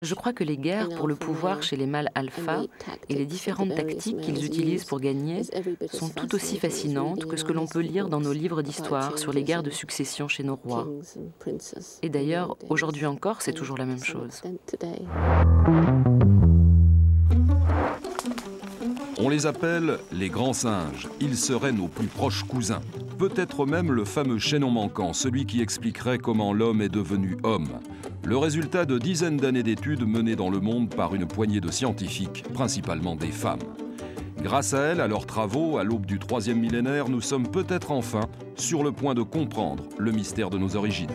Je crois que les guerres pour le pouvoir chez les mâles alpha et les différentes tactiques qu'ils utilisent pour gagner sont tout aussi fascinantes que ce que l'on peut lire dans nos livres d'histoire sur les guerres de succession chez nos rois. Et d'ailleurs, aujourd'hui encore, c'est toujours la même chose. On les appelle les grands singes. Ils seraient nos plus proches cousins. Peut-être même le fameux chaînon manquant, celui qui expliquerait comment l'homme est devenu homme. Le résultat de dizaines d'années d'études menées dans le monde par une poignée de scientifiques, principalement des femmes. Grâce à elles, à leurs travaux, à l'aube du 3e millénaire, nous sommes peut-être enfin sur le point de comprendre le mystère de nos origines.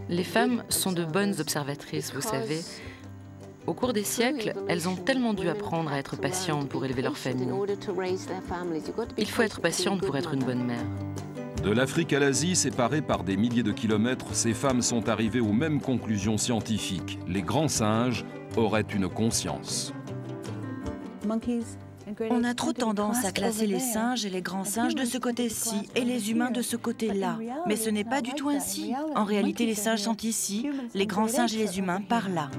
Les femmes sont de bonnes observatrices, vous savez. Au cours des siècles, elles ont tellement dû apprendre à être patientes pour élever leur famille. Il faut être patiente pour être une bonne mère. De l'Afrique à l'Asie, séparées par des milliers de kilomètres, ces femmes sont arrivées aux mêmes conclusions scientifiques. Les grands singes auraient une conscience. On a trop tendance à classer les singes et les grands singes de ce côté-ci et les humains de ce côté-là. Mais ce n'est pas du tout ainsi. En réalité, les singes sont ici, les grands singes et les humains par là.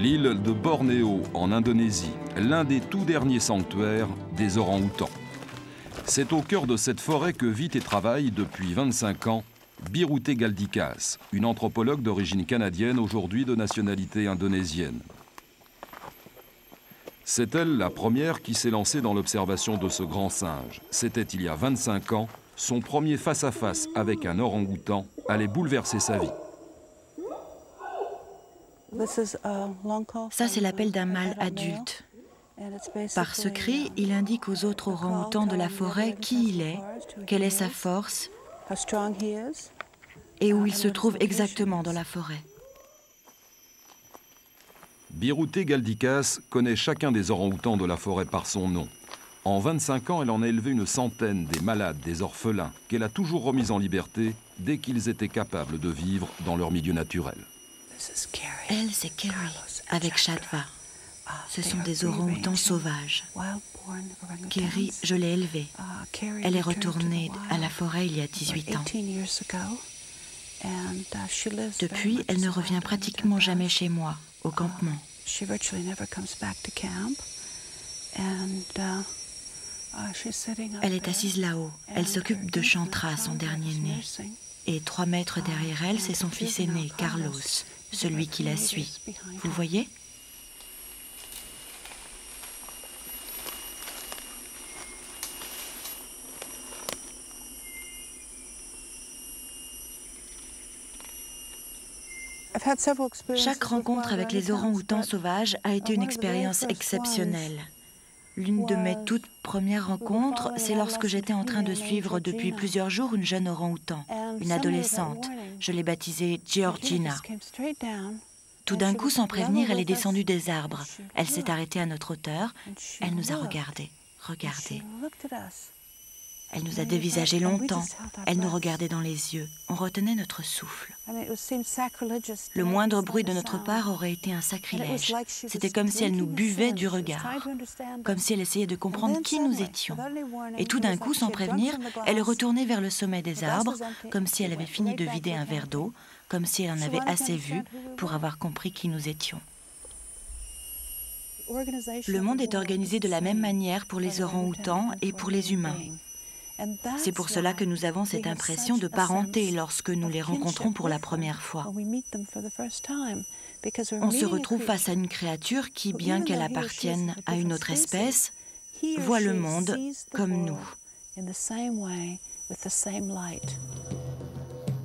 L'île de Bornéo, en Indonésie, l'un des tout derniers sanctuaires des orang-outans. C'est au cœur de cette forêt que vit et travaille depuis 25 ans Birute Galdikas, une anthropologue d'origine canadienne, aujourd'hui de nationalité indonésienne. C'est elle la première qui s'est lancée dans l'observation de ce grand singe. C'était il y a 25 ans, son premier face-à-face avec un orang-outan allait bouleverser sa vie. Ça, c'est l'appel d'un mâle adulte. Par ce cri, il indique aux autres orang-outans de la forêt qui il est, quelle est sa force et où il se trouve exactement dans la forêt. Birute Galdikas connaît chacun des orang-outans de la forêt par son nom. En 25 ans, elle en a élevé une centaine, des malades, des orphelins, qu'elle a toujours remis en liberté dès qu'ils étaient capables de vivre dans leur milieu naturel. Elle, c'est Carrie, avec Shadva. Ce sont des orang-outans sauvages. Carrie, je l'ai élevée. Elle est retournée à la forêt il y a 18 ans. Depuis, elle ne revient pratiquement jamais chez moi, au campement. Elle est assise là-haut. Elle s'occupe de Chantra, son dernier-né. Et 3 mètres derrière elle, c'est son fils aîné, Carlos, celui qui la suit. Vous voyez ? Chaque rencontre avec les orang-outans sauvages a été une expérience exceptionnelle. L'une de mes toutes premières rencontres, c'est lorsque j'étais en train de suivre depuis plusieurs jours une jeune orang-outan, une adolescente. Je l'ai baptisée Georgina. Tout d'un coup, sans prévenir, elle est descendue des arbres. Elle s'est arrêtée à notre hauteur. Elle nous a regardés. Elle nous a dévisagés longtemps. Elle nous regardait dans les yeux. On retenait notre souffle. Le moindre bruit de notre part aurait été un sacrilège. C'était comme si elle nous buvait du regard, comme si elle essayait de comprendre qui nous étions. Et tout d'un coup, sans prévenir, elle est retournée vers le sommet des arbres, comme si elle avait fini de vider un verre d'eau, comme si elle en avait assez vu pour avoir compris qui nous étions. Le monde est organisé de la même manière pour les orang-outans et pour les humains. C'est pour cela que nous avons cette impression de parenté lorsque nous les rencontrons pour la première fois. On se retrouve face à une créature qui, bien qu'elle appartienne à une autre espèce, voit le monde comme nous.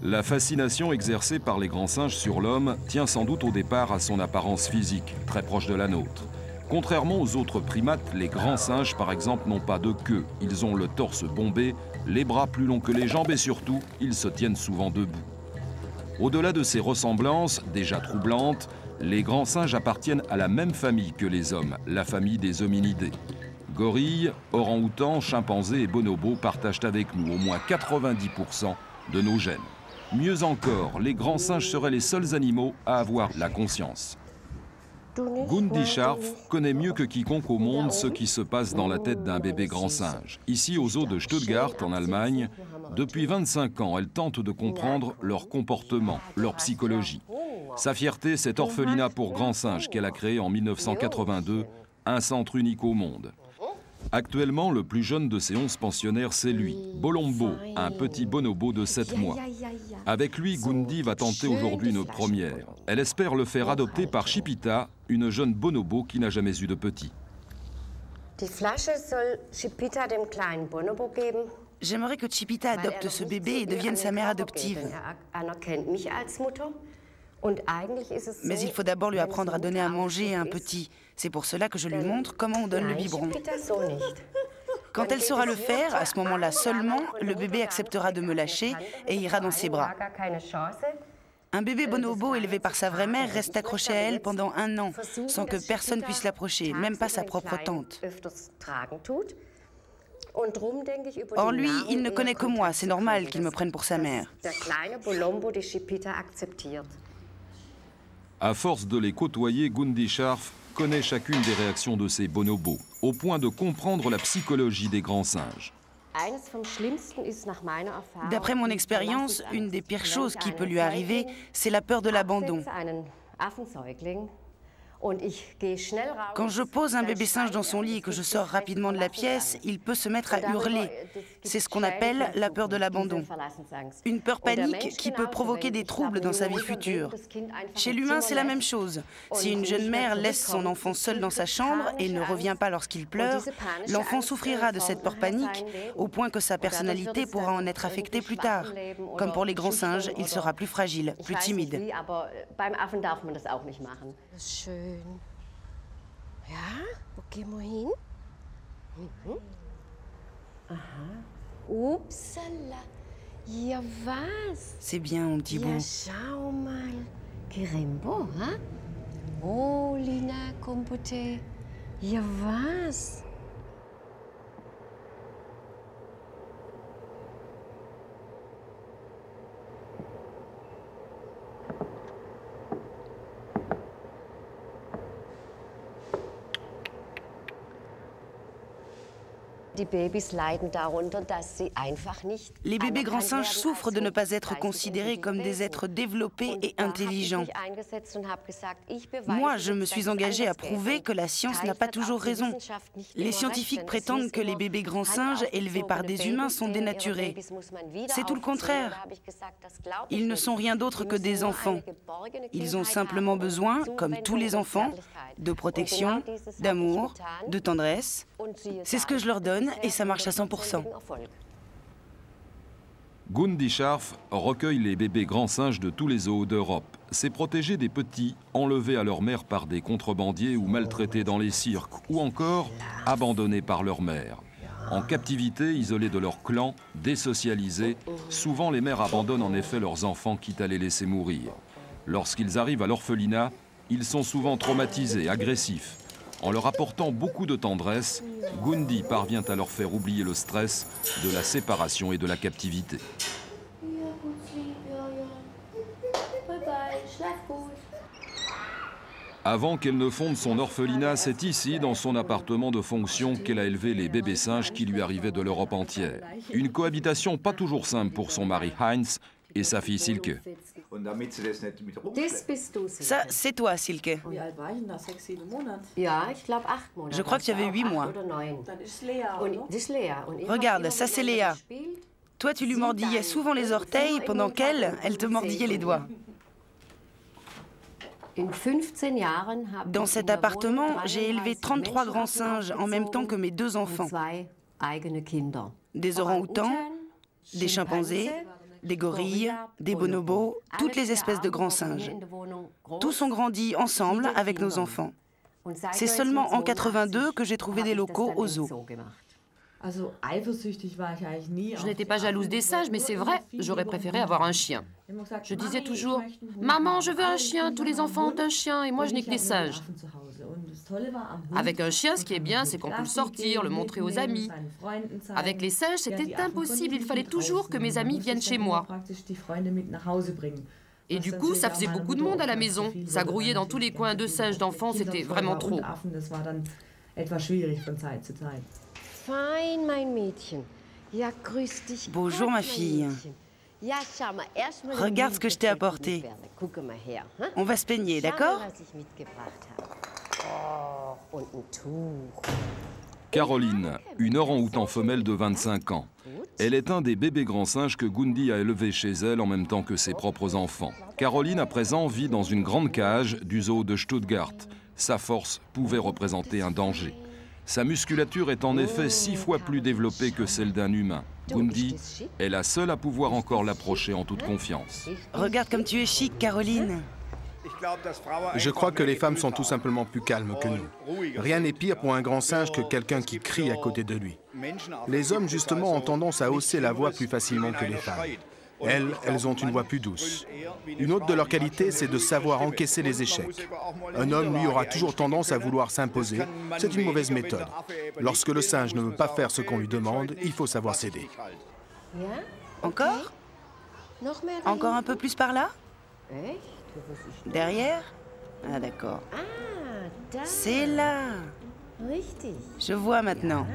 La fascination exercée par les grands singes sur l'homme tient sans doute au départ à son apparence physique, très proche de la nôtre. Contrairement aux autres primates, les grands singes, par exemple, n'ont pas de queue. Ils ont le torse bombé, les bras plus longs que les jambes et surtout, ils se tiennent souvent debout. Au-delà de ces ressemblances, déjà troublantes, Les grands singes appartiennent à la même famille que les hommes, la famille des hominidés. Gorilles, orang-outans, chimpanzés et bonobos partagent avec nous au moins 90% de nos gènes. Mieux encore, les grands singes seraient les seuls animaux à avoir la conscience. Gundi Scharf connaît mieux que quiconque au monde ce qui se passe dans la tête d'un bébé grand singe. Ici, au zoo de Stuttgart, en Allemagne, depuis 25 ans, elle tente de comprendre leur comportement, leur psychologie. Sa fierté, cet orphelinat pour grands singes qu'elle a créé en 1982, un centre unique au monde. Actuellement, le plus jeune de ces 11 pensionnaires, c'est lui, Bolombo, un petit bonobo de 7 mois. Avec lui, Gundi va tenter aujourd'hui une première. Elle espère le faire adopter par Chipita, une jeune bonobo qui n'a jamais eu de petit. J'aimerais que Chipita adopte ce bébé et devienne sa mère adoptive. Mais il faut d'abord lui apprendre à donner à manger à un petit. C'est pour cela que je lui montre comment on donne le biberon. Quand elle saura le faire, à ce moment-là seulement, le bébé acceptera de me lâcher et ira dans ses bras. Un bébé bonobo élevé par sa vraie mère reste accroché à elle pendant 1 an, sans que personne puisse l'approcher, même pas sa propre tante. Or lui, il ne connaît que moi, c'est normal qu'il me prenne pour sa mère. À force de les côtoyer, Gundi Scharf connaît chacune des réactions de ces bonobos, au point de comprendre la psychologie des grands singes. D'après mon expérience, une des pires choses qui peut lui arriver, c'est la peur de l'abandon. Quand je pose un bébé singe dans son lit et que je sors rapidement de la pièce, il peut se mettre à hurler. C'est ce qu'on appelle la peur de l'abandon. Une peur panique qui peut provoquer des troubles dans sa vie future. Chez l'humain, c'est la même chose. Si une jeune mère laisse son enfant seul dans sa chambre et ne revient pas lorsqu'il pleure, l'enfant souffrira de cette peur panique au point que sa personnalité pourra en être affectée plus tard. Comme pour les grands singes, il sera plus fragile, plus timide. Ja, wo gehen wir hin? Aha. Upsala. Ja, was? C'est bien, mon petit bout. Ja, schau mal. Kirimbo, hein? Oh, Lina, Kompote. Ja, was? Les bébés grands singes souffrent de ne pas être considérés comme des êtres développés et intelligents. Moi, je me suis engagée à prouver que la science n'a pas toujours raison. Les scientifiques prétendent que les bébés grands singes élevés par des humains sont dénaturés. C'est tout le contraire. Ils ne sont rien d'autre que des enfants. Ils ont simplement besoin, comme tous les enfants, de protection, d'amour, de tendresse. C'est ce que je leur donne et ça marche à 100%. Gundi Scharf recueille les bébés grands singes de tous les zoos d'Europe. C'est protéger des petits enlevés à leur mère par des contrebandiers ou maltraités dans les cirques, ou encore abandonnés par leur mère. En captivité, isolés de leur clan, désocialisés, souvent les mères abandonnent en effet leurs enfants quitte à les laisser mourir. Lorsqu'ils arrivent à l'orphelinat, ils sont souvent traumatisés, agressifs. En leur apportant beaucoup de tendresse, Gundi parvient à leur faire oublier le stress de la séparation et de la captivité. Avant qu'elle ne fonde son orphelinat, c'est ici, dans son appartement de fonction, qu'elle a élevé les bébés singes qui lui arrivaient de l'Europe entière. Une cohabitation pas toujours simple pour son mari Heinz et sa fille Silke. Ça, c'est toi, Silke. Je crois que tu avais 8 mois. Regarde, ça c'est Léa. Toi, tu lui mordillais souvent les orteils, pendant qu'elle, elle te mordillait les doigts. Dans cet appartement, j'ai élevé 33 grands singes en même temps que mes 2 enfants. Des orang-outans, des chimpanzés, des gorilles, des bonobos, toutes les espèces de grands singes. Tous ont grandi ensemble avec nos enfants. C'est seulement en 82 que j'ai trouvé des locaux au zoo. Je n'étais pas jalouse des singes, mais c'est vrai, j'aurais préféré avoir un chien. Je disais toujours, « Maman, je veux un chien, tous les enfants ont un chien et moi je n'ai que des singes. » Avec un chien, ce qui est bien, c'est qu'on peut le sortir, le montrer aux amis. Avec les singes, c'était impossible, il fallait toujours que mes amis viennent chez moi. Et du coup, ça faisait beaucoup de monde à la maison. Ça grouillait dans tous les coins de singes d'enfants, c'était vraiment trop. Bonjour ma fille. Regarde ce que je t'ai apporté. On va se peigner, d'accord? Caroline, une orang-outan femelle de 25 ans. Elle est un des bébés grands singes que Gundi a élevé chez elle en même temps que ses propres enfants. Caroline, à présent, vit dans une grande cage du zoo de Stuttgart. Sa force pouvait représenter un danger. Sa musculature est en effet 6 fois plus développée que celle d'un humain. Gundi est la seule à pouvoir encore l'approcher en toute confiance. Regarde comme tu es chic, Caroline. Je crois que les femmes sont tout simplement plus calmes que nous. Rien n'est pire pour un grand singe que quelqu'un qui crie à côté de lui. Les hommes, justement, ont tendance à hausser la voix plus facilement que les femmes. Elles ont une voix plus douce. Une autre de leurs qualités, c'est de savoir encaisser les échecs. Un homme, lui, aura toujours tendance à vouloir s'imposer. C'est une mauvaise méthode. Lorsque le singe ne veut pas faire ce qu'on lui demande, il faut savoir céder. Encore? Encore un peu plus par là? Derrière? Ah, d'accord. C'est là. Je vois maintenant.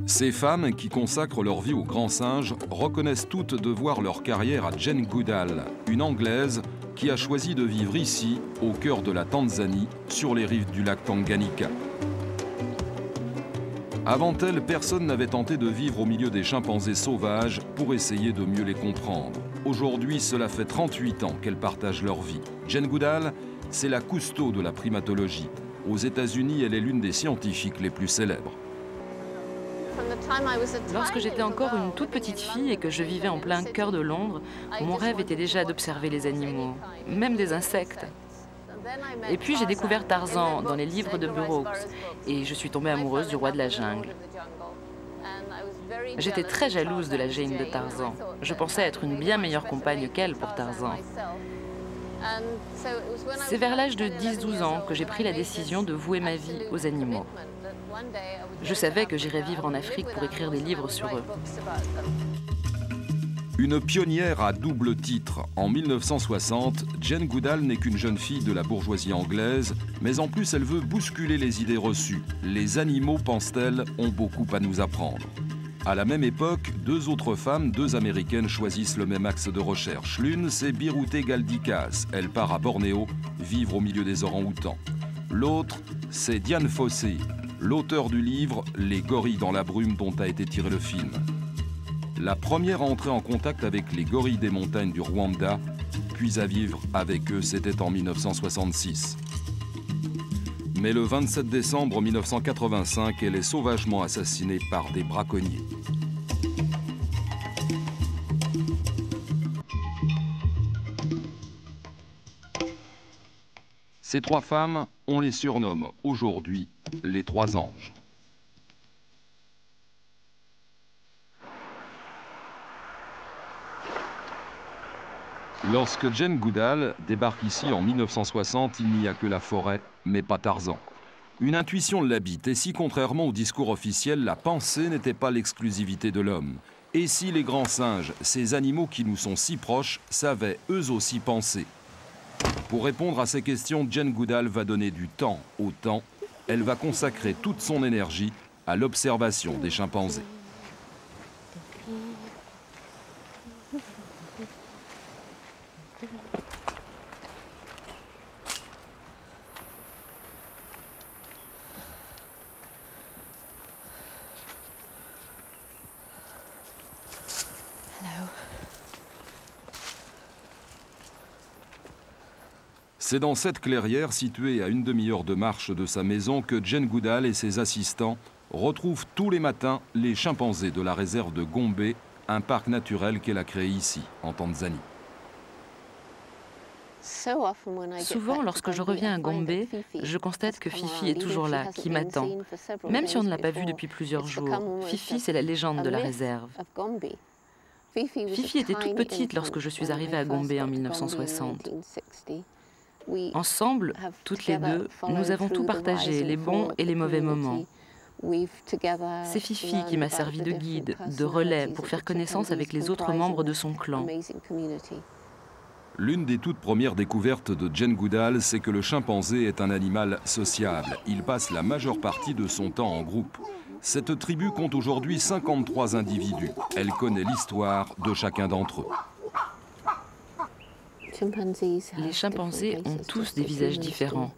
Ces femmes qui consacrent leur vie aux grands singes reconnaissent toutes devoir leur carrière à Jane Goodall, une Anglaise qui a choisi de vivre ici, au cœur de la Tanzanie, sur les rives du lac Tanganyika. Avant elle, personne n'avait tenté de vivre au milieu des chimpanzés sauvages pour essayer de mieux les comprendre. Aujourd'hui, cela fait 38 ans qu'elles partagent leur vie. Jane Goodall, c'est la Cousteau de la primatologie. Aux États-Unis, elle est l'une des scientifiques les plus célèbres. Lorsque j'étais encore une toute petite fille et que je vivais en plein cœur de Londres, mon rêve était déjà d'observer les animaux, même des insectes. Et puis j'ai découvert Tarzan dans les livres de Burroughs et je suis tombée amoureuse du roi de la jungle. J'étais très jalouse de la Jane de Tarzan. Je pensais être une bien meilleure compagne qu'elle pour Tarzan. C'est vers l'âge de 10-12 ans que j'ai pris la décision de vouer ma vie aux animaux. Je savais que j'irais vivre en Afrique pour écrire des livres sur eux. Une pionnière à double titre. En 1960, Jane Goodall n'est qu'une jeune fille de la bourgeoisie anglaise, mais en plus elle veut bousculer les idées reçues. Les animaux, pense-t-elle, ont beaucoup à nous apprendre. À la même époque, deux autres femmes, deux américaines, choisissent le même axe de recherche. L'une, c'est Birute Galdikas. Elle part à Bornéo, vivre au milieu des orang-outans. L'autre, c'est Dian Fossey, l'auteur du livre « Les gorilles dans la brume » dont a été tiré le film. La première à entrer en contact avec les gorilles des montagnes du Rwanda, puis à vivre avec eux, c'était en 1966. Mais le 27 décembre 1985, elle est sauvagement assassinée par des braconniers. Ces trois femmes, on les surnomme aujourd'hui les trois anges. Lorsque Jane Goodall débarque ici en 1960, il n'y a que la forêt, mais pas Tarzan. Une intuition l'habite, et si contrairement au discours officiel, la pensée n'était pas l'exclusivité de l'homme. Et si les grands singes, ces animaux qui nous sont si proches, savaient eux aussi penser? Pour répondre à ces questions, Jane Goodall va donner du temps au temps. Elle va consacrer toute son énergie à l'observation des chimpanzés. C'est dans cette clairière, située à une demi-heure de marche de sa maison, que Jane Goodall et ses assistants retrouvent tous les matins les chimpanzés de la réserve de Gombe, un parc naturel qu'elle a créé ici, en Tanzanie. Souvent, lorsque je reviens à Gombe, je constate que Fifi est toujours là, qui m'attend. Même si on ne l'a pas vue depuis plusieurs jours, Fifi, c'est la légende de la réserve. Fifi était toute petite lorsque je suis arrivée à Gombe en 1960. Ensemble, toutes les deux, nous avons tout partagé, les bons et les mauvais moments. C'est Fifi qui m'a servi de guide, de relais pour faire connaissance avec les autres membres de son clan. L'une des toutes premières découvertes de Jane Goodall, c'est que le chimpanzé est un animal sociable. Il passe la majeure partie de son temps en groupe. Cette tribu compte aujourd'hui 53 individus. Elle connaît l'histoire de chacun d'entre eux. Les chimpanzés ont tous des visages différents.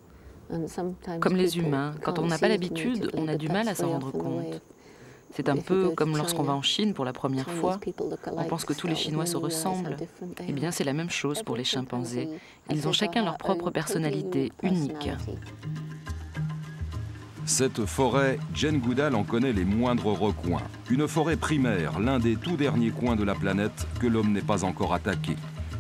Comme les humains, quand on n'a pas l'habitude, on a du mal à s'en rendre compte. C'est un peu comme lorsqu'on va en Chine pour la première fois. On pense que tous les Chinois se ressemblent. Eh bien, c'est la même chose pour les chimpanzés. Ils ont chacun leur propre personnalité unique. Cette forêt, Jane Goodall en connaît les moindres recoins. Une forêt primaire, l'un des tout derniers coins de la planète que l'homme n'ait pas encore attaqué.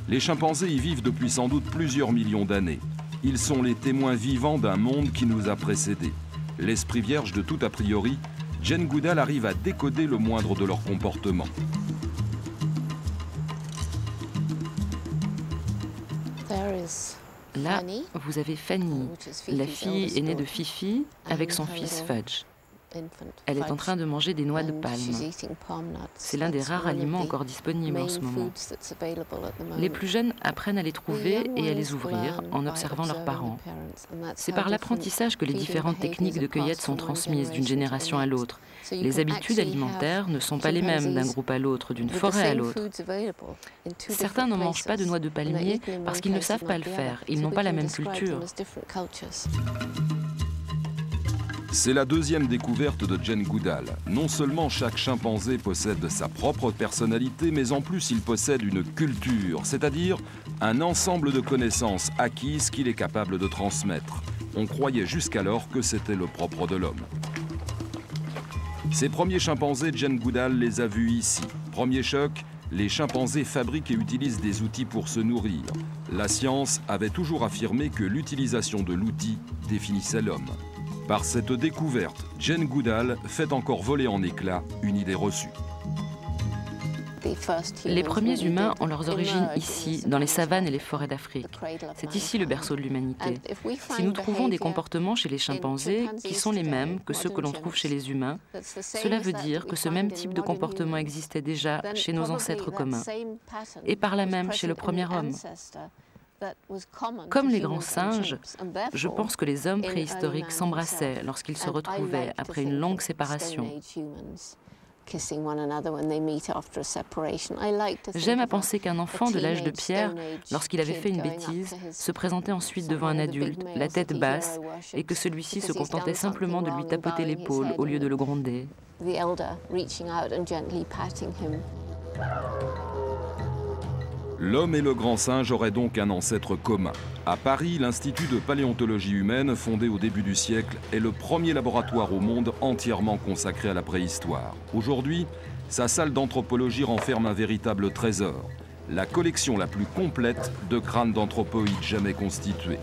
Les chimpanzés y vivent depuis sans doute plusieurs millions d'années. Ils sont les témoins vivants d'un monde qui nous a précédés. L'esprit vierge de tout a priori, Jane Goodall arrive à décoder le moindre de leurs comportements. Là, vous avez Fanny. La fille est née de Fifi avec son fils Fudge. Elle est en train de manger des noix de palme. C'est l'un des rares aliments encore disponibles en ce moment. Les plus jeunes apprennent à les trouver et à les ouvrir en observant leurs parents. C'est par l'apprentissage que les différentes techniques de cueillette sont transmises d'une génération à l'autre. Les habitudes alimentaires ne sont pas les mêmes d'un groupe à l'autre, d'une forêt à l'autre. Certains ne mangent pas de noix de palmier parce qu'ils ne savent pas le faire. Ils n'ont pas la même culture. C'est la deuxième découverte de Jane Goodall. Non seulement chaque chimpanzé possède sa propre personnalité, mais en plus il possède une culture, c'est-à-dire un ensemble de connaissances acquises qu'il est capable de transmettre. On croyait jusqu'alors que c'était le propre de l'homme. Ces premiers chimpanzés, Jane Goodall les a vus ici. Premier choc, les chimpanzés fabriquent et utilisent des outils pour se nourrir. La science avait toujours affirmé que l'utilisation de l'outil définissait l'homme. Par cette découverte, Jane Goodall fait encore voler en éclats une idée reçue. Les premiers humains ont leurs origines ici, dans les savanes et les forêts d'Afrique. C'est ici le berceau de l'humanité. Si nous trouvons des comportements chez les chimpanzés qui sont les mêmes que ceux que l'on trouve chez les humains, cela veut dire que ce même type de comportement existait déjà chez nos ancêtres communs, et par là même chez le premier homme. Comme les grands singes, je pense que les hommes préhistoriques s'embrassaient lorsqu'ils se retrouvaient après une longue séparation. J'aime à penser qu'un enfant de l'âge de pierre, lorsqu'il avait fait une bêtise, se présentait ensuite devant un adulte, la tête basse, et que celui-ci se contentait simplement de lui tapoter l'épaule au lieu de le gronder. L'homme et le grand singe auraient donc un ancêtre commun. À Paris, l'Institut de paléontologie humaine, fondé au début du siècle, est le premier laboratoire au monde entièrement consacré à la préhistoire. Aujourd'hui, sa salle d'anthropologie renferme un véritable trésor, la collection la plus complète de crânes d'anthropoïdes jamais constitués.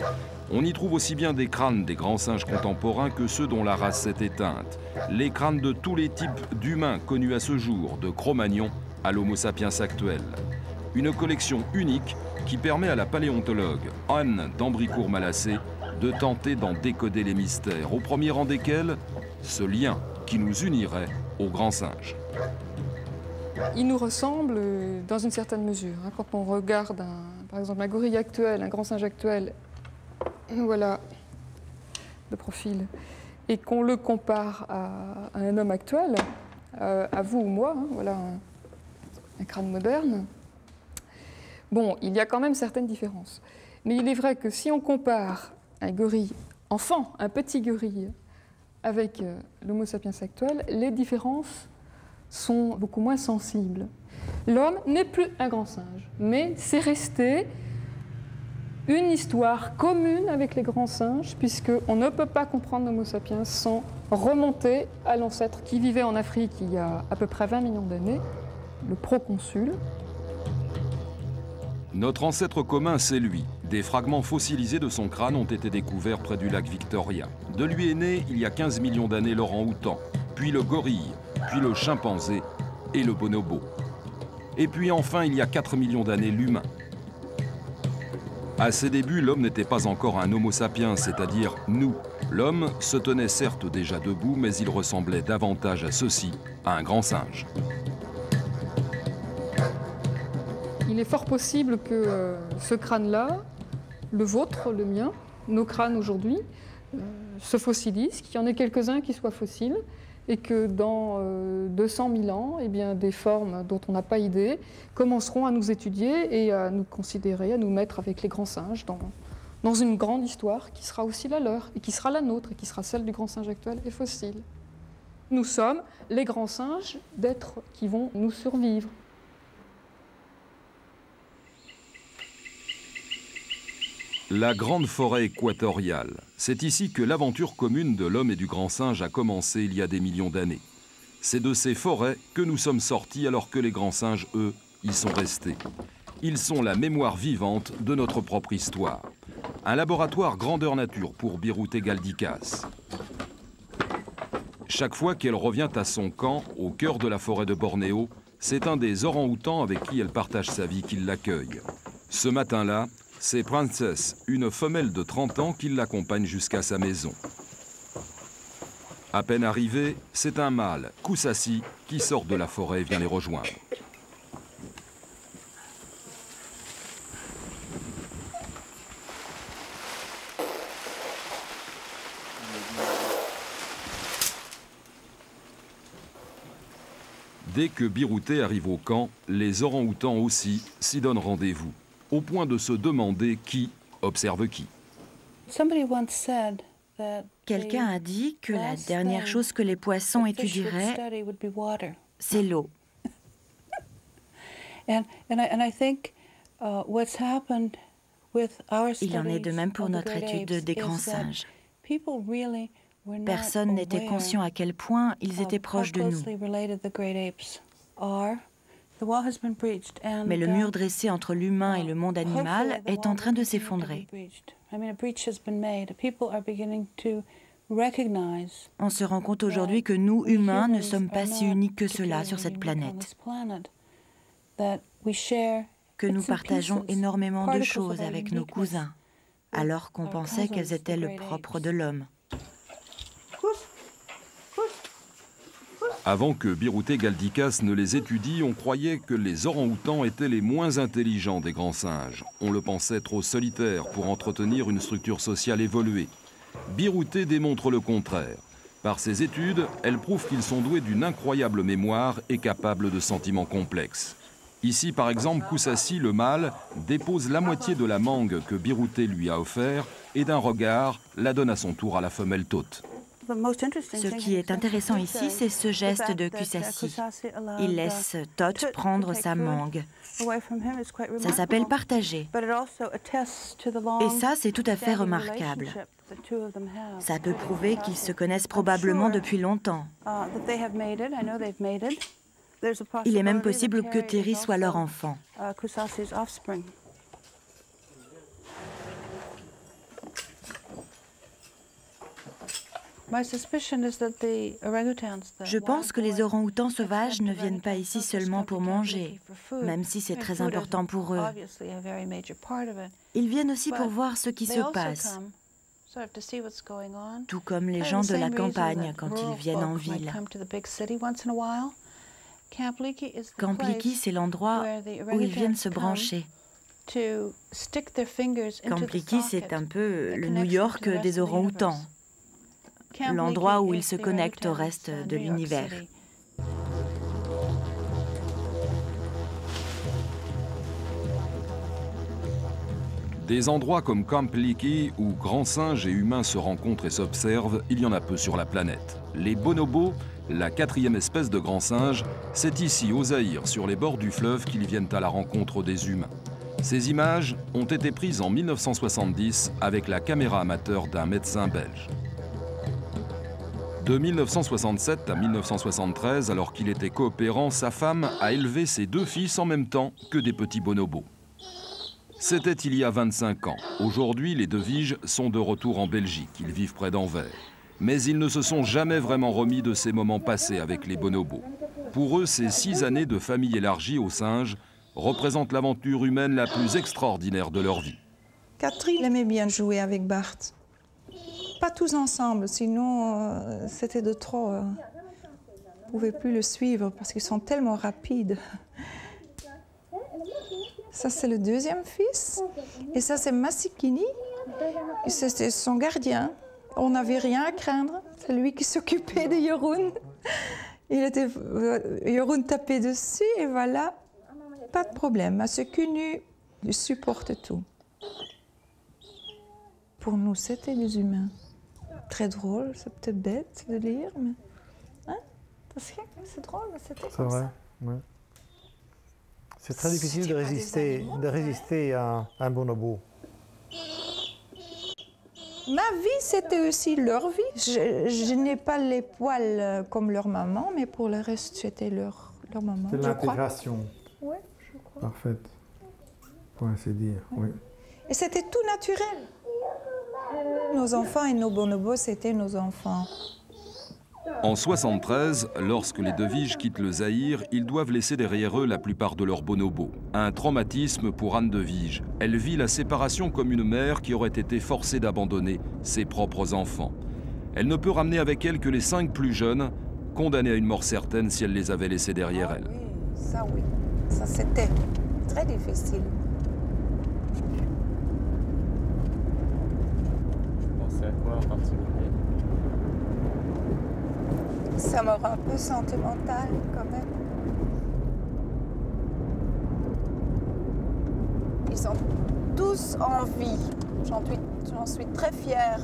On y trouve aussi bien des crânes des grands singes contemporains que ceux dont la race s'est éteinte, les crânes de tous les types d'humains connus à ce jour, de Cro-Magnon à l'Homo sapiens actuel. Une collection unique qui permet à la paléontologue Anne d'Ambricourt-Malassé de tenter d'en décoder les mystères, au premier rang desquels ce lien qui nous unirait aux grands singes. Ils nous ressemblent dans une certaine mesure. Quand on regarde, par exemple, un gorille actuel, un grand singe actuel, voilà, de profil, et qu'on le compare à un homme actuel, à vous ou moi, voilà un crâne moderne, bon, il y a quand même certaines différences. Mais il est vrai que si on compare un gorille enfant, un petit gorille, avec l'Homo sapiens actuel, les différences sont beaucoup moins sensibles. L'homme n'est plus un grand singe, mais c'est resté une histoire commune avec les grands singes, puisqu'on ne peut pas comprendre l'Homo sapiens sans remonter à l'ancêtre qui vivait en Afrique il y a à peu près 20 millions d'années, le proconsul. Notre ancêtre commun, c'est lui, Des fragments fossilisés de son crâne ont été découverts près du lac Victoria. De lui est né, il y a 15 millions d'années, l'orang-outan, puis le gorille, puis le chimpanzé et le bonobo. Et puis enfin, il y a 4 millions d'années, l'humain. À ses débuts, l'homme n'était pas encore un homo sapiens, c'est-à-dire nous. L'homme se tenait certes déjà debout, mais il ressemblait davantage à ceci, à un grand singe. Il est fort possible que ce crâne-là, le vôtre, le mien, nos crânes aujourd'hui, se fossilisent, qu'il y en ait quelques-uns qui soient fossiles, et que dans 200 000 ans, eh bien, des formes dont on n'a pas idée commenceront à nous étudier et à nous considérer, à nous mettre avec les grands singes dans une grande histoire qui sera aussi la leur, et qui sera la nôtre, et qui sera celle du grand singe actuel et fossile. Nous sommes les grands singes d'êtres qui vont nous survivre. La grande forêt équatoriale. C'est ici que l'aventure commune de l'homme et du grand singe a commencé il y a des millions d'années. C'est de ces forêts que nous sommes sortis alors que les grands singes, eux, y sont restés. Ils sont la mémoire vivante de notre propre histoire. Un laboratoire grandeur nature pour Birute Galdikas. Chaque fois qu'elle revient à son camp, au cœur de la forêt de Bornéo, c'est un des orang-outans avec qui elle partage sa vie qui l'accueille. Ce matin-là, c'est Princess, une femelle de 30 ans, qui l'accompagne jusqu'à sa maison. À peine arrivé, c'est un mâle, Kusasi, qui sort de la forêt et vient les rejoindre. Dès que Birute arrive au camp, les orang-outans aussi s'y donnent rendez-vous, au point de se demander qui observe qui. Quelqu'un a dit que la dernière chose que les poissons étudieraient, c'est l'eau. Il en est de même pour notre étude des grands singes. Personne n'était conscient à quel point ils étaient proches de nous. Mais le mur dressé entre l'humain et le monde animal est en train de s'effondrer. On se rend compte aujourd'hui que nous, humains, ne sommes pas si uniques que cela sur cette planète. Que nous partageons énormément de choses avec nos cousins, alors qu'on pensait qu'elles étaient le propre de l'homme. Avant que Birute Galdikas ne les étudie, on croyait que les orang-outans étaient les moins intelligents des grands singes. On le pensait trop solitaire pour entretenir une structure sociale évoluée. Birute démontre le contraire. Par ses études, elle prouve qu'ils sont doués d'une incroyable mémoire et capables de sentiments complexes. Ici, par exemple, Kusasi, le mâle, dépose la moitié de la mangue que Birute lui a offert et d'un regard la donne à son tour à la femelle Tote. Ce qui est intéressant ici, c'est ce geste de Kusasi. Il laisse Tote prendre sa mangue. Ça s'appelle partager. Et ça, c'est tout à fait remarquable. Ça peut prouver qu'ils se connaissent probablement depuis longtemps. Il est même possible que Terry soit leur enfant. Je pense que les orang-outans sauvages ne viennent pas ici seulement pour manger, même si c'est très important pour eux. Ils viennent aussi pour voir ce qui se passe, tout comme les gens de la campagne quand ils viennent en ville. Camp Leakey, c'est l'endroit où ils viennent se brancher. Camp Leakey, c'est un peu le New York des orang-outans. L'endroit où ils se connectent au reste de l'univers. Des endroits comme Camp Leakey, où grands singes et humains se rencontrent et s'observent, il y en a peu sur la planète. Les bonobos, la 4e espèce de grands singes, c'est ici, au Zaïre, sur les bords du fleuve, qu'ils viennent à la rencontre des humains. Ces images ont été prises en 1970 avec la caméra amateur d'un médecin belge. De 1967 à 1973, alors qu'il était coopérant, sa femme a élevé ses 2 fils en même temps que des petits bonobos. C'était il y a 25 ans. Aujourd'hui, les De Viges sont de retour en Belgique. Ils vivent près d'Anvers. Mais ils ne se sont jamais vraiment remis de ces moments passés avec les bonobos. Pour eux, ces 6 années de famille élargie aux singes représentent l'aventure humaine la plus extraordinaire de leur vie. Catherine aimait bien jouer avec Bart. Pas tous ensemble, sinon c'était de trop. On ne pouvait plus le suivre parce qu'ils sont tellement rapides. Ça, c'est le deuxième fils. Et ça, c'est Massikini. C'était son gardien. On n'avait rien à craindre. C'est lui qui s'occupait de Jeroen. Jeroen tapait dessus et voilà. Pas de problème. Massikini, il supporte tout. Pour nous, c'était des humains. Très drôle, c'est peut-être bête de lire, mais... Hein? C'est drôle, mais c'était comme ça. Ouais. C'est très difficile de résister à un bonobo. Ma vie, c'était aussi leur vie. Je n'ai pas les poils comme leur maman, mais pour le reste, c'était leur maman. C'est l'intégration. Oui, je crois. Parfaite, pour ainsi dire, oui. Et c'était tout naturel. Nos enfants et nos bonobos, c'était nos enfants. En 1973, lorsque les De Viges quittent le Zaïre, ils doivent laisser derrière eux la plupart de leurs bonobos. Un traumatisme pour Anne De Viges. Elle vit la séparation comme une mère qui aurait été forcée d'abandonner ses propres enfants. Elle ne peut ramener avec elle que les 5 plus jeunes, condamnés à une mort certaine si elle les avait laissés derrière elle. Oui. Ça c'était très difficile. Vous pensez à quoi en particulier? Ça me rend un peu sentimentale quand même. Ils sont tous en vie. J'en suis très fière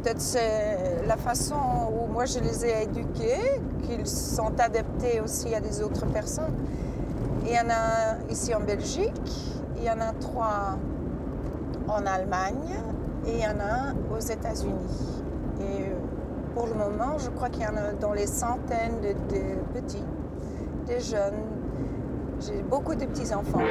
de la façon où moi je les ai éduqués, qu'ils sont adaptés aussi à des autres personnes. Il y en a ici en Belgique, il y en a 3 en Allemagne et il y en a aux États-Unis. Et pour le moment, je crois qu'il y en a dans les centaines de petits, de jeunes. J'ai beaucoup de petits-enfants.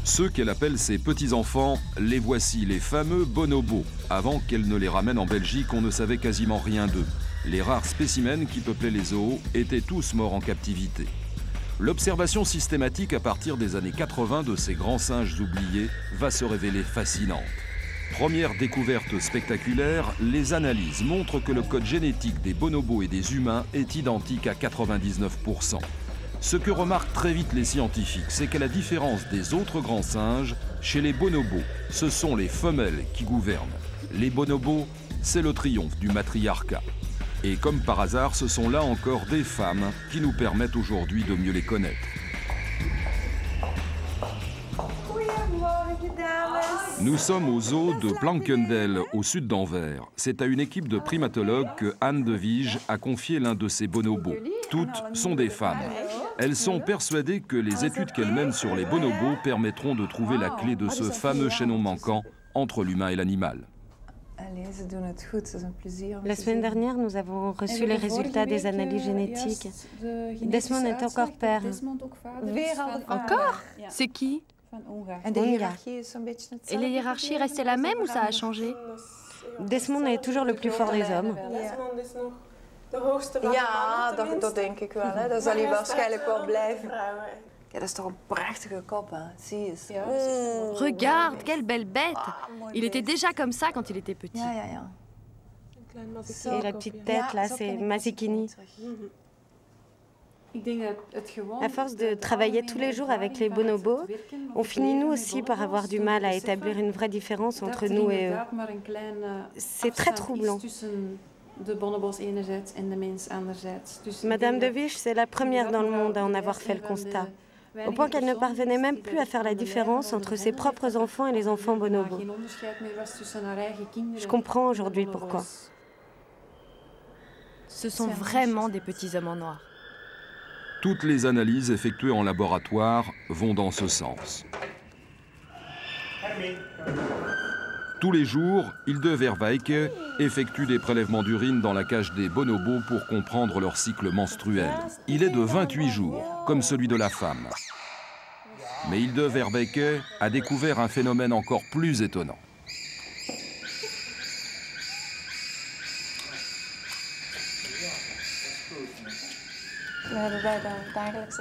Ceux qu'elle appelle ses petits-enfants, les voici, les fameux bonobos. Avant qu'elle ne les ramène en Belgique, on ne savait quasiment rien d'eux. Les rares spécimens qui peuplaient les zoos étaient tous morts en captivité. L'observation systématique à partir des années 80 de ces grands singes oubliés va se révéler fascinante. Première découverte spectaculaire, les analyses montrent que le code génétique des bonobos et des humains est identique à 99%. Ce que remarquent très vite les scientifiques, c'est qu'à la différence des autres grands singes, chez les bonobos, ce sont les femelles qui gouvernent. Les bonobos, c'est le triomphe du matriarcat. Et comme par hasard, ce sont là encore des femmes qui nous permettent aujourd'hui de mieux les connaître. Nous sommes au zoo de Plankendel, au sud d'Anvers. C'est à une équipe de primatologues que Anne De Viges a confié l'un de ses bonobos. Toutes sont des femmes. Elles sont persuadées que les études qu'elles mènent sur les bonobos permettront de trouver la clé de ce fameux chaînon manquant entre l'humain et l'animal. La semaine dernière, nous avons reçu les résultats des analyses génétiques. Desmond est encore père. Encore? C'est qui? Et les hiérarchies restaient la même ou ça a changé? Desmond est toujours le plus fort des hommes. Ja, dat denk ik wel. Hè. Dat zal hij waarschijnlijk wel blijven. Ja, dat is toch een prachtige kop, hein. Zie eens. Regarde, quelle belle bête! Il était déjà comme ça quand il était petit. Et la petite tête, là, c'est Massikini. À force de travailler tous les jours avec les bonobos, on finit nous aussi par avoir du mal à établir une vraie différence entre nous et eux. C'est très troublant. Madame De Viges, c'est la première dans le monde à en avoir fait le constat, au point qu'elle ne parvenait même plus à faire la différence entre ses propres enfants et les enfants bonobos. Je comprends aujourd'hui pourquoi. Ce sont vraiment des petits hommes en noir. Toutes les analyses effectuées en laboratoire vont dans ce sens. Tous les jours, Hilde Verweycke effectue des prélèvements d'urine dans la cage des bonobos pour comprendre leur cycle menstruel. Il est de 28 jours, comme celui de la femme. Mais Hilde Verweycke a découvert un phénomène encore plus étonnant.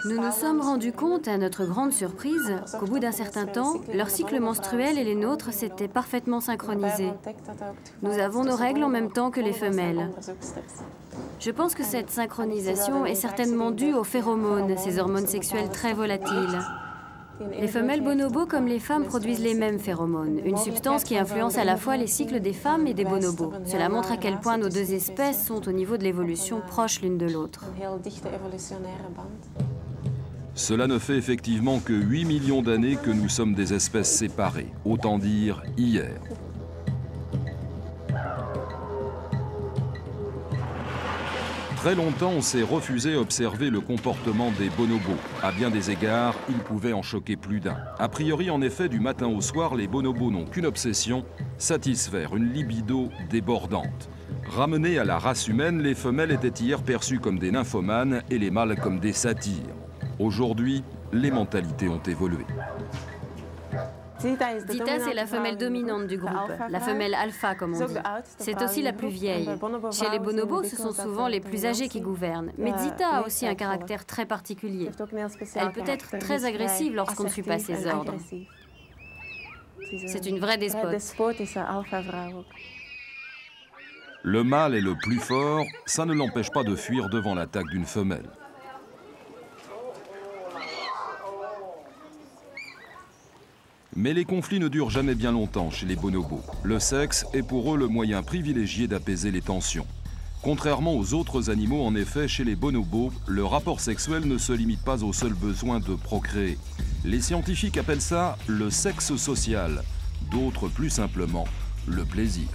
Nous nous sommes rendus compte, à notre grande surprise, qu'au bout d'un certain temps, leur cycle menstruel et les nôtres s'étaient parfaitement synchronisés. Nous avons nos règles en même temps que les femelles. Je pense que cette synchronisation est certainement due aux phéromones, ces hormones sexuelles très volatiles. Les femelles bonobos comme les femmes produisent les mêmes phéromones, une substance qui influence à la fois les cycles des femmes et des bonobos. Cela montre à quel point nos deux espèces sont au niveau de l'évolution proches l'une de l'autre. Cela ne fait effectivement que 8 millions d'années que nous sommes des espèces séparées, autant dire hier. Très longtemps, on s'est refusé à observer le comportement des bonobos. À bien des égards, ils pouvaient en choquer plus d'un. A priori, en effet, du matin au soir, les bonobos n'ont qu'une obsession, satisfaire une libido débordante. Ramenées à la race humaine, les femelles étaient hier perçues comme des nymphomanes et les mâles comme des satyres. Aujourd'hui, les mentalités ont évolué. Zita, c'est la femelle dominante du groupe, la femelle alpha comme on dit. C'est aussi la plus vieille. Chez les bonobos, ce sont souvent les plus âgés qui gouvernent. Mais Zita a aussi un caractère très particulier. Elle peut être très agressive lorsqu'on ne suit pas ses ordres. C'est une vraie despote. Le mâle est le plus fort, ça ne l'empêche pas de fuir devant l'attaque d'une femelle. Mais les conflits ne durent jamais bien longtemps chez les bonobos. Le sexe est pour eux le moyen privilégié d'apaiser les tensions. Contrairement aux autres animaux, en effet, chez les bonobos, le rapport sexuel ne se limite pas au seul besoin de procréer. Les scientifiques appellent ça le sexe social, d'autres plus simplement le plaisir.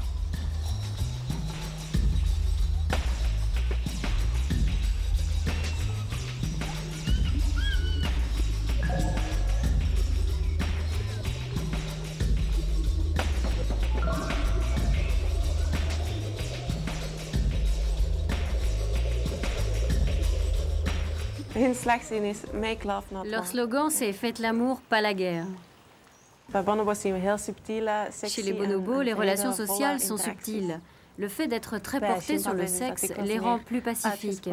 Leur slogan, c'est « Faites l'amour, pas la guerre ». Chez les bonobos, les relations sociales sont subtiles. Le fait d'être très porté sur le sexe les rend plus pacifiques.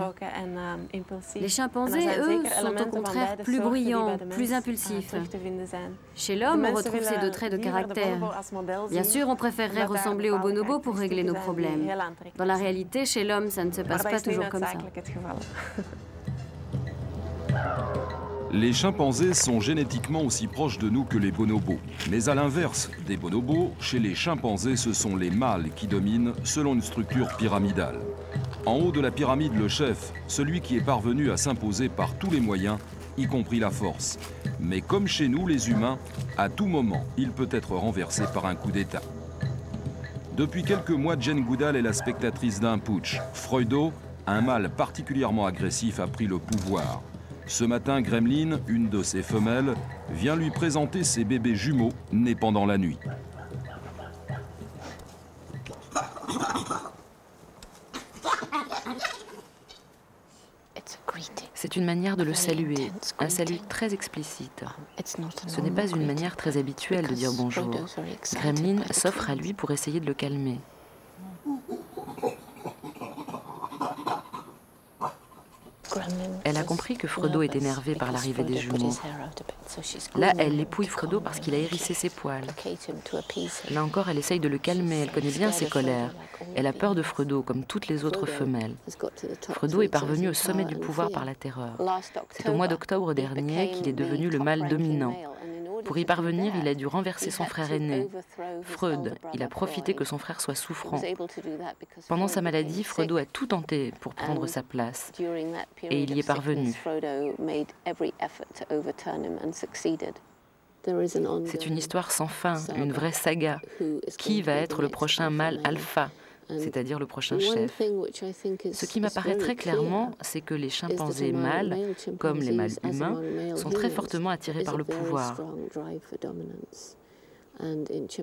Les chimpanzés, eux, sont au contraire plus bruyants, plus impulsifs. Chez l'homme, on retrouve ces deux traits de caractère. Bien sûr, on préférerait ressembler aux bonobos pour régler nos problèmes. Dans la réalité, chez l'homme, ça ne se passe pas toujours comme ça. Les chimpanzés sont génétiquement aussi proches de nous que les bonobos. Mais à l'inverse des bonobos, chez les chimpanzés, ce sont les mâles qui dominent selon une structure pyramidale. En haut de la pyramide, le chef, celui qui est parvenu à s'imposer par tous les moyens, y compris la force. Mais comme chez nous, les humains, à tout moment, il peut être renversé par un coup d'État. Depuis quelques mois, Jane Goodall est la spectatrice d'un putsch. Freudo, un mâle particulièrement agressif, a pris le pouvoir. Ce matin, Gremlin, une de ses femelles, vient lui présenter ses bébés jumeaux nés pendant la nuit. C'est une manière de le saluer, un salut très explicite. Ce n'est pas une manière très habituelle de dire bonjour. Gremlin s'offre à lui pour essayer de le calmer. Elle a compris que Fredo est énervé par l'arrivée des jumeaux. Là, elle l'épouille Fredo parce qu'il a hérissé ses poils. Là encore, elle essaye de le calmer, elle connaît bien ses colères. Elle a peur de Fredo, comme toutes les autres femelles. Fredo est parvenu au sommet du pouvoir par la terreur. C'est au mois d'octobre dernier qu'il est devenu le mâle dominant. Pour y parvenir, il a dû renverser son frère aîné. Freud, il a profité que son frère soit souffrant. Pendant sa maladie, Fredo a tout tenté pour prendre sa place. Et il y est parvenu. C'est une histoire sans fin, une vraie saga. Qui va être le prochain mâle alpha, c'est-à-dire le prochain chef? Ce qui m'apparaît très clairement, c'est que les chimpanzés mâles, comme les mâles humains, sont très fortement attirés par le pouvoir.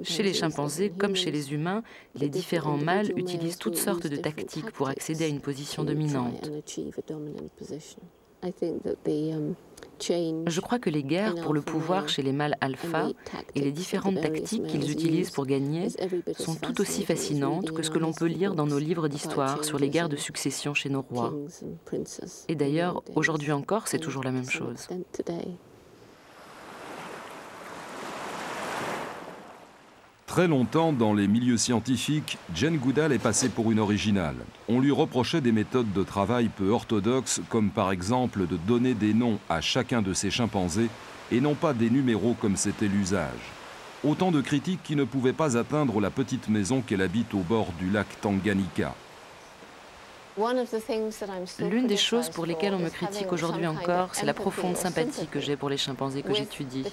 Chez les chimpanzés, comme chez les humains, les différents mâles utilisent toutes sortes de tactiques pour accéder à une position dominante. Je crois que les guerres pour le pouvoir chez les mâles alpha et les différentes tactiques qu'ils utilisent pour gagner sont tout aussi fascinantes que ce que l'on peut lire dans nos livres d'histoire sur les guerres de succession chez nos rois. Et d'ailleurs, aujourd'hui encore, c'est toujours la même chose. Très longtemps, dans les milieux scientifiques, Jane Goodall est passée pour une originale. On lui reprochait des méthodes de travail peu orthodoxes, comme par exemple de donner des noms à chacun de ses chimpanzés et non pas des numéros comme c'était l'usage. Autant de critiques qui ne pouvaient pas atteindre la petite maison qu'elle habite au bord du lac Tanganyika. L'une des choses pour lesquelles on me critique aujourd'hui encore, c'est la profonde sympathie que j'ai pour les chimpanzés que j'étudie.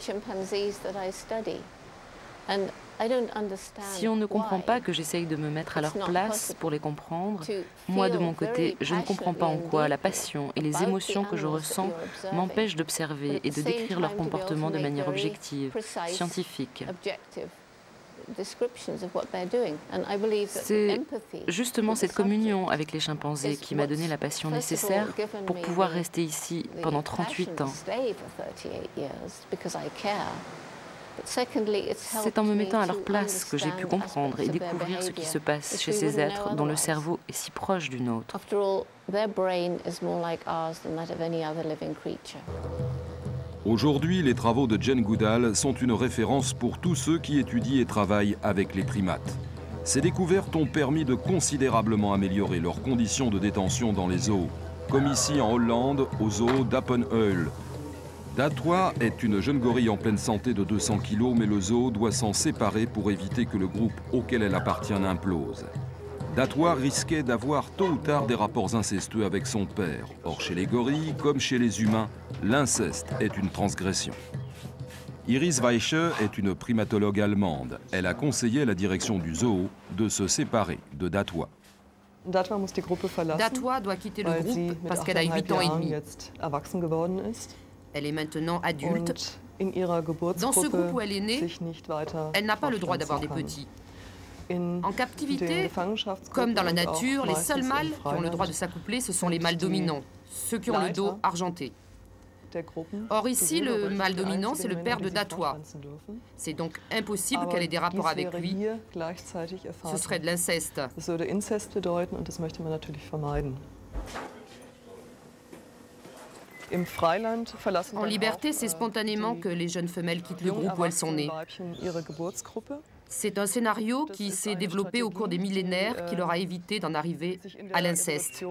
Si on ne comprend pas que j'essaye de me mettre à leur place pour les comprendre, moi de mon côté, je ne comprends pas en quoi la passion et les émotions que je ressens m'empêchent d'observer et de décrire leur comportement de manière objective, scientifique. C'est justement cette communion avec les chimpanzés qui m'a donné la passion nécessaire pour pouvoir rester ici pendant 38 ans. C'est en me mettant à leur place que j'ai pu comprendre et découvrir ce qui se passe chez ces êtres dont le cerveau est si proche du nôtre. Aujourd'hui, les travaux de Jane Goodall sont une référence pour tous ceux qui étudient et travaillent avec les primates. Ces découvertes ont permis de considérablement améliorer leurs conditions de détention dans les zoos, comme ici en Hollande, au zoo d'Appenheul. Datwa est une jeune gorille en pleine santé de 200 kg, mais le zoo doit s'en séparer pour éviter que le groupe auquel elle appartient n'implose. Datwa risquait d'avoir tôt ou tard des rapports incestueux avec son père. Or, chez les gorilles, comme chez les humains, l'inceste est une transgression. Iris Weiche est une primatologue allemande. Elle a conseillé à la direction du zoo de se séparer de Datwa. Datwa doit quitter le groupe parce qu'elle a 8 ans et demi. Elle est maintenant adulte. Dans ce groupe où elle est née, elle n'a pas le droit d'avoir des petits. En captivité, comme dans la nature, les seuls mâles qui ont le droit de s'accoupler, ce sont les mâles dominants, ceux qui ont le dos argenté. Or ici, le mâle dominant, c'est le père de Datwa. C'est donc impossible qu'elle ait des rapports avec lui. Ce serait de l'inceste. En liberté, c'est spontanément que les jeunes femelles quittent le groupe où elles sont nées. C'est un scénario qui s'est développé au cours des millénaires qui leur a évité d'en arriver à l'inceste.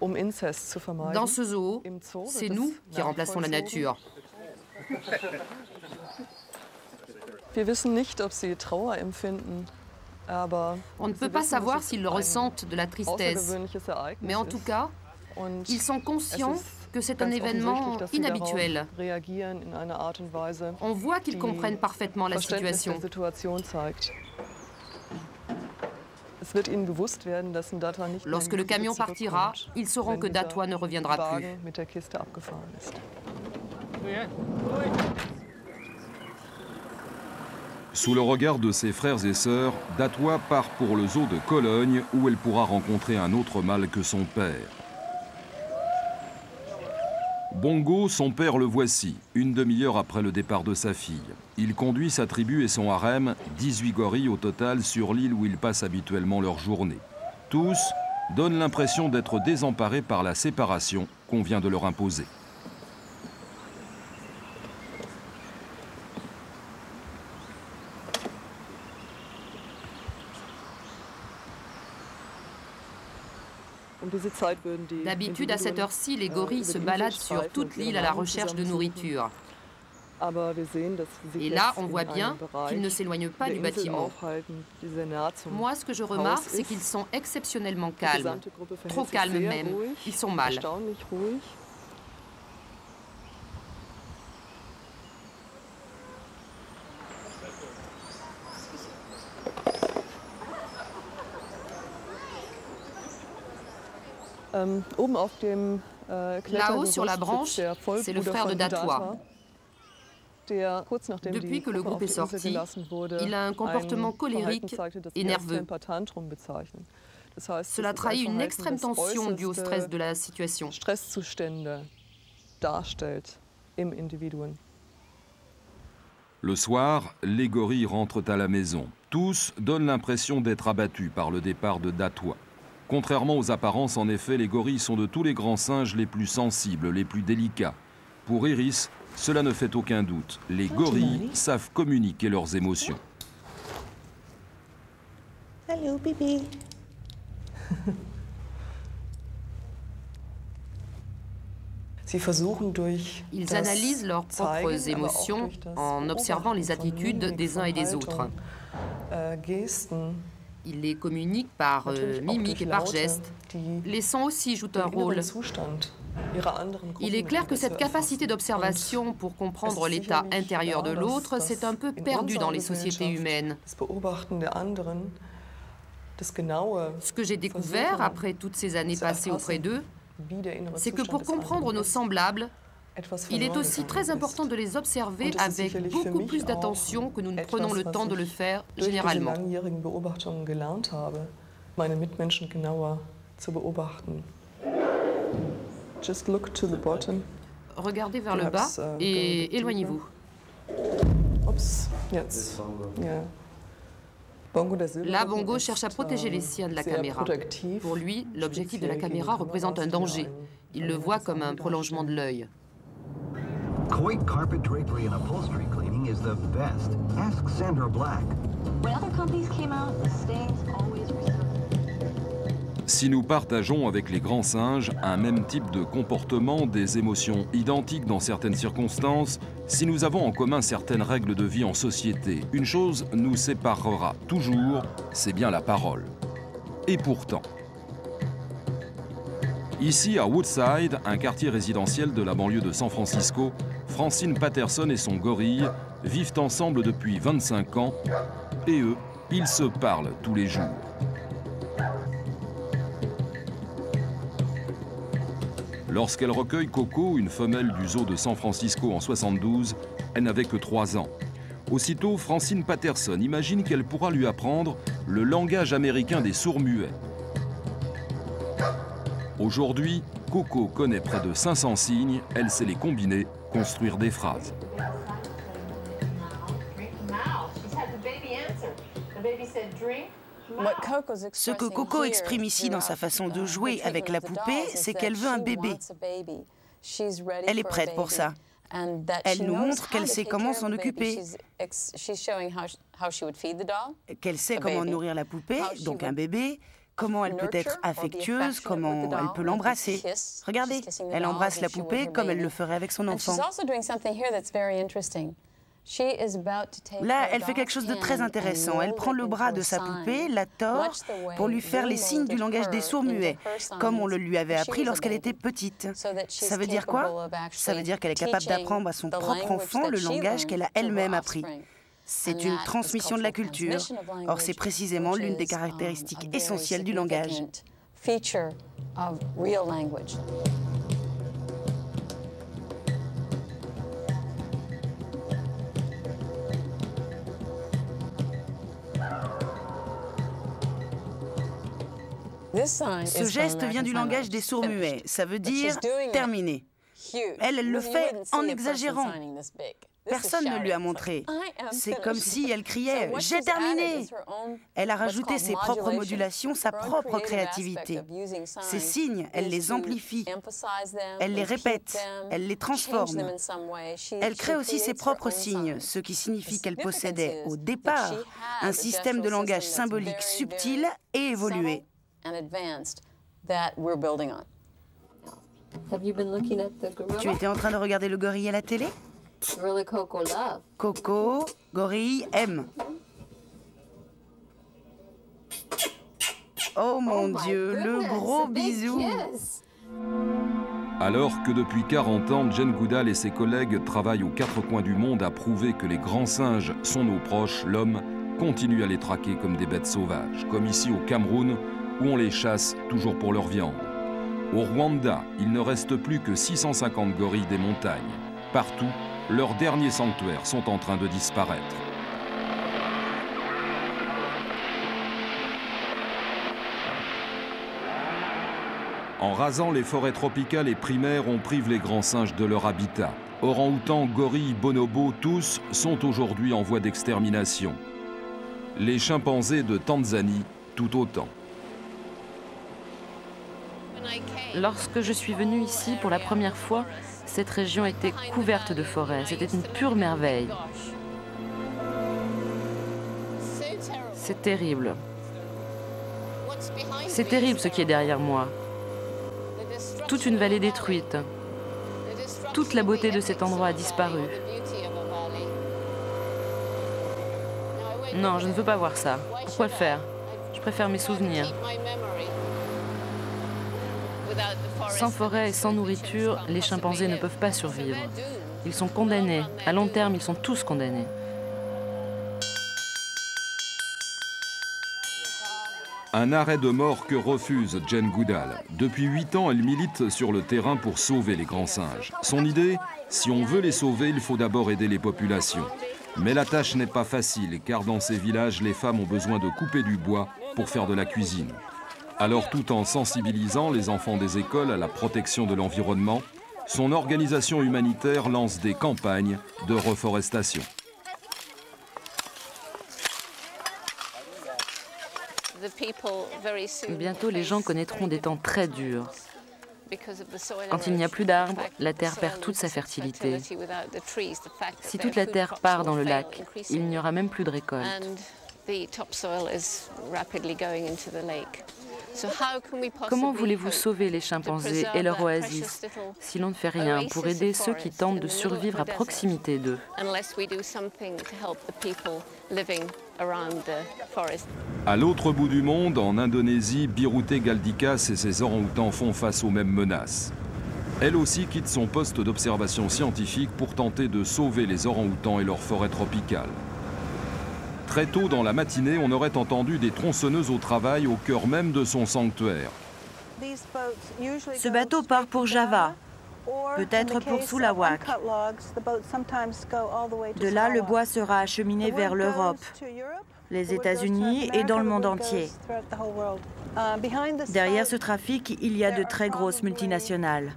Dans ce zoo, c'est nous qui remplaçons la nature. On ne peut pas savoir s'ils ressentent de la tristesse, mais en tout cas, ils sont conscients que c'est un événement inhabituel. On voit qu'ils comprennent parfaitement la situation. Lorsque le camion partira, ils sauront que Datwa ne reviendra plus. Sous le regard de ses frères et sœurs, Datwa part pour le zoo de Cologne où elle pourra rencontrer un autre mâle que son père. Bongo, son père, le voici, une demi-heure après le départ de sa fille. Il conduit sa tribu et son harem, 18 gorilles au total, sur l'île où ils passent habituellement leur journée. Tous donnent l'impression d'être désemparés par la séparation qu'on vient de leur imposer. D'habitude, à cette heure-ci, les gorilles se baladent sur toute l'île à la recherche de nourriture. Et là, on voit bien qu'ils ne s'éloignent pas du bâtiment. Moi, ce que je remarque, c'est qu'ils sont exceptionnellement calmes. Trop calmes même. Ils sont mâles. Là-haut, sur la branche, c'est le frère de Datwa. Depuis que le groupe est sorti, il a un comportement colérique et nerveux. Cela trahit une extrême tension due au stress de la situation. Le soir, les gorilles rentrent à la maison. Tous donnent l'impression d'être abattus par le départ de Datwa. Contrairement aux apparences, en effet, les gorilles sont de tous les grands singes les plus sensibles, les plus délicats. Pour Iris, cela ne fait aucun doute. Les gorilles savent communiquer leurs émotions. Allô, bébé. Ils analysent leurs propres émotions en observant les attitudes des uns et des autres. Ils les communiquent par mimique et par gestes. Les sons aussi jouent un rôle. Il est clair que cette capacité d'observation pour comprendre l'état intérieur de l'autre s'est un peu perdue dans les sociétés humaines. Ce que j'ai découvert après toutes ces années passées auprès d'eux, c'est que pour comprendre nos semblables, il est aussi très important de les observer avec beaucoup plus d'attention que nous ne prenons le temps de le faire généralement. Regardez vers le bas et éloignez-vous. Là, Bongo cherche à protéger les siens de la caméra. Pour lui, l'objectif de la caméra représente un danger. Il le voit comme un prolongement de l'œil. Coit carpet drapery and upholstery cleaning is the best. Ask Sandra Black. When other companies came out, the stains always resurfaced. Si nous partageons avec les grands singes un même type de comportement, des émotions identiques dans certaines circonstances, si nous avons en commun certaines règles de vie en société, une chose nous séparera toujours, c'est bien la parole. Et pourtant, ici à Woodside, un quartier résidentiel de la banlieue de San Francisco, Francine Patterson et son gorille vivent ensemble depuis 25 ans et eux, ils se parlent tous les jours. Lorsqu'elle recueille Coco, une femelle du zoo de San Francisco en 72, elle n'avait que 3 ans. Aussitôt, Francine Patterson imagine qu'elle pourra lui apprendre le langage américain des sourds-muets. Aujourd'hui, Coco connaît près de 500 signes, elle sait les combiner, construire des phrases. Ce que Coco exprime ici dans sa façon de jouer avec la poupée, c'est qu'elle veut un bébé. Elle est prête pour ça. Elle nous montre qu'elle sait comment s'en occuper, qu'elle sait comment nourrir la poupée, donc un bébé, comment elle peut être affectueuse, comment elle peut l'embrasser. Regardez, elle embrasse la poupée comme elle le ferait avec son enfant. Là, elle fait quelque chose de très intéressant. Elle prend le bras de sa poupée, la tord, pour lui faire les signes du langage des sourds-muets, comme on le lui avait appris lorsqu'elle était petite. Ça veut dire quoi? Ça veut dire qu'elle est capable d'apprendre à son propre enfant le langage qu'elle a elle-même appris. C'est une transmission de la culture. Or, c'est précisément l'une des caractéristiques essentielles du langage. Ce geste vient du langage des sourds-muets. Ça veut dire « terminé ». Elle le fait en exagérant. Personne ne lui a montré. C'est comme si elle criait « j'ai terminé ». Elle a rajouté ses propres modulations, sa propre créativité. Ces signes, elle les amplifie. Elle les répète. Elle les transforme. Elle crée aussi ses propres signes, ce qui signifie qu'elle possédait au départ un système de langage symbolique subtil et évolué. Tu étais en train de regarder le gorille à la télé? Coco, gorille, aime. Oh mon Dieu, le gros bisou. Alors que depuis 40 ans, Jane Goodall et ses collègues travaillent aux 4 coins du monde à prouver que les grands singes sont nos proches, l'homme continue à les traquer comme des bêtes sauvages, comme ici au Cameroun, où on les chasse toujours pour leur viande. Au Rwanda, il ne reste plus que 650 gorilles des montagnes. Partout, leurs derniers sanctuaires sont en train de disparaître. En rasant les forêts tropicales et primaires, on prive les grands singes de leur habitat. Orang-outans, gorilles, bonobos, tous sont aujourd'hui en voie d'extermination. Les chimpanzés de Tanzanie, tout autant. Lorsque je suis venue ici pour la première fois, cette région était couverte de forêts. C'était une pure merveille. C'est terrible. C'est terrible ce qui est derrière moi. Toute une vallée détruite. Toute la beauté de cet endroit a disparu. Non, je ne veux pas voir ça. Pourquoi le faire? Je préfère mes souvenirs. Sans forêt et sans nourriture, les chimpanzés ne peuvent pas survivre. Ils sont condamnés. À long terme, ils sont tous condamnés. Un arrêt de mort que refuse Jane Goodall. Depuis 8 ans, elle milite sur le terrain pour sauver les grands singes. Son idée, si on veut les sauver, il faut d'abord aider les populations. Mais la tâche n'est pas facile, car dans ces villages, les femmes ont besoin de couper du bois pour faire de la cuisine. Alors, tout en sensibilisant les enfants des écoles à la protection de l'environnement, son organisation humanitaire lance des campagnes de reforestation. Bientôt, les gens connaîtront des temps très durs. Quand il n'y a plus d'arbres, la terre perd toute sa fertilité. Si toute la terre part dans le lac, il n'y aura même plus de récolte. Comment voulez-vous sauver les chimpanzés et leur oasis si l'on ne fait rien pour aider ceux qui tentent de survivre à proximité d'eux? À l'autre bout du monde, en Indonésie, Biruté Galdikas et ses orang-outans font face aux mêmes menaces. Elle aussi quitte son poste d'observation scientifique pour tenter de sauver les orang-outans et leurs forêts tropicales. Très tôt dans la matinée, on aurait entendu des tronçonneuses au travail au cœur même de son sanctuaire. Ce bateau part pour Java, peut-être pour Sulawak. De là, le bois sera acheminé vers l'Europe, les États-Unis et dans le monde entier. Derrière ce trafic, il y a de très grosses multinationales.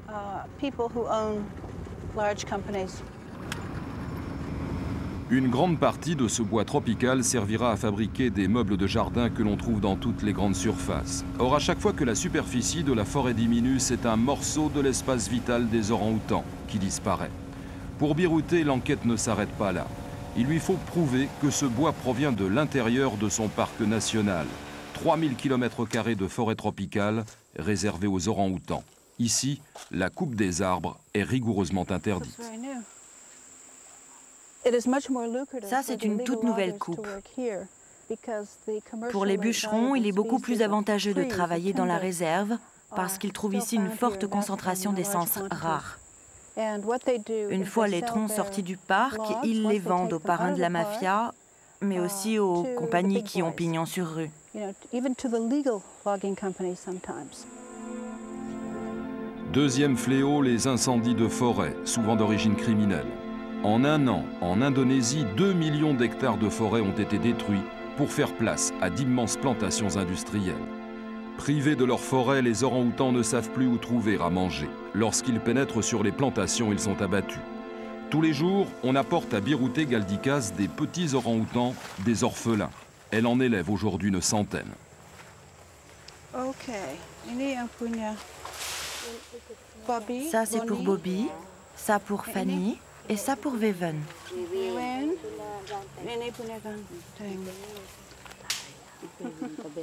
Une grande partie de ce bois tropical servira à fabriquer des meubles de jardin que l'on trouve dans toutes les grandes surfaces. Or, à chaque fois que la superficie de la forêt diminue, c'est un morceau de l'espace vital des orang-outans qui disparaît. Pour Biruté, l'enquête ne s'arrête pas là. Il lui faut prouver que ce bois provient de l'intérieur de son parc national. 3000 km² de forêt tropicale réservée aux orang-outans. Ici, la coupe des arbres est rigoureusement interdite. Ça, c'est une toute nouvelle coupe. Pour les bûcherons, il est beaucoup plus avantageux de travailler dans la réserve parce qu'ils trouvent ici une forte concentration d'essences rares. Une fois les troncs sortis du parc, ils les vendent aux parrains de la mafia, mais aussi aux compagnies qui ont pignon sur rue. Deuxième fléau, les incendies de forêt, souvent d'origine criminelle. En un an, en Indonésie, 2 millions d'hectares de forêt ont été détruits pour faire place à d'immenses plantations industrielles. Privés de leurs forêts, les orang-outans ne savent plus où trouver à manger. Lorsqu'ils pénètrent sur les plantations, ils sont abattus. Tous les jours, on apporte à Biruté Galdikas des petits orang-outans, des orphelins. Elle en élève aujourd'hui une centaine. Ça, c'est pour Bobby, ça pour Fanny et ça pour Veven.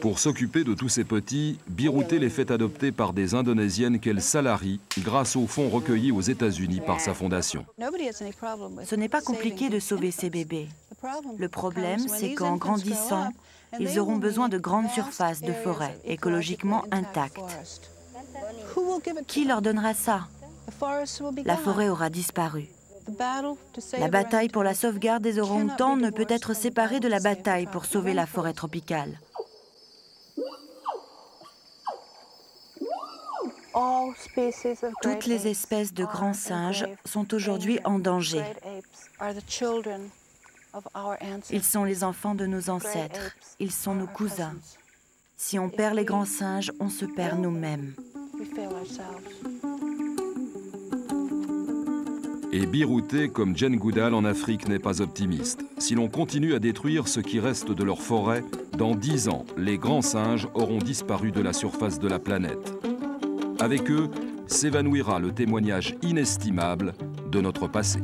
Pour s'occuper de tous ces petits, Biruté les fait adopter par des Indonésiennes qu'elle salarie grâce aux fonds recueillis aux États-Unis par sa fondation. Ce n'est pas compliqué de sauver ces bébés. Le problème, c'est qu'en grandissant, ils auront besoin de grandes surfaces de forêt écologiquement intactes. Qui leur donnera ça? La forêt aura disparu. La bataille pour la sauvegarde des orang-outans ne peut être séparée de la bataille pour sauver la forêt tropicale. Toutes les espèces de grands singes sont aujourd'hui en danger. Ils sont les enfants de nos ancêtres. Ils sont nos cousins. Si on perd les grands singes, on se perd nous-mêmes. Et Birutė, comme Jane Goodall en Afrique, n'est pas optimiste. Si l'on continue à détruire ce qui reste de leur forêt, dans 10 ans, les grands singes auront disparu de la surface de la planète. Avec eux, s'évanouira le témoignage inestimable de notre passé.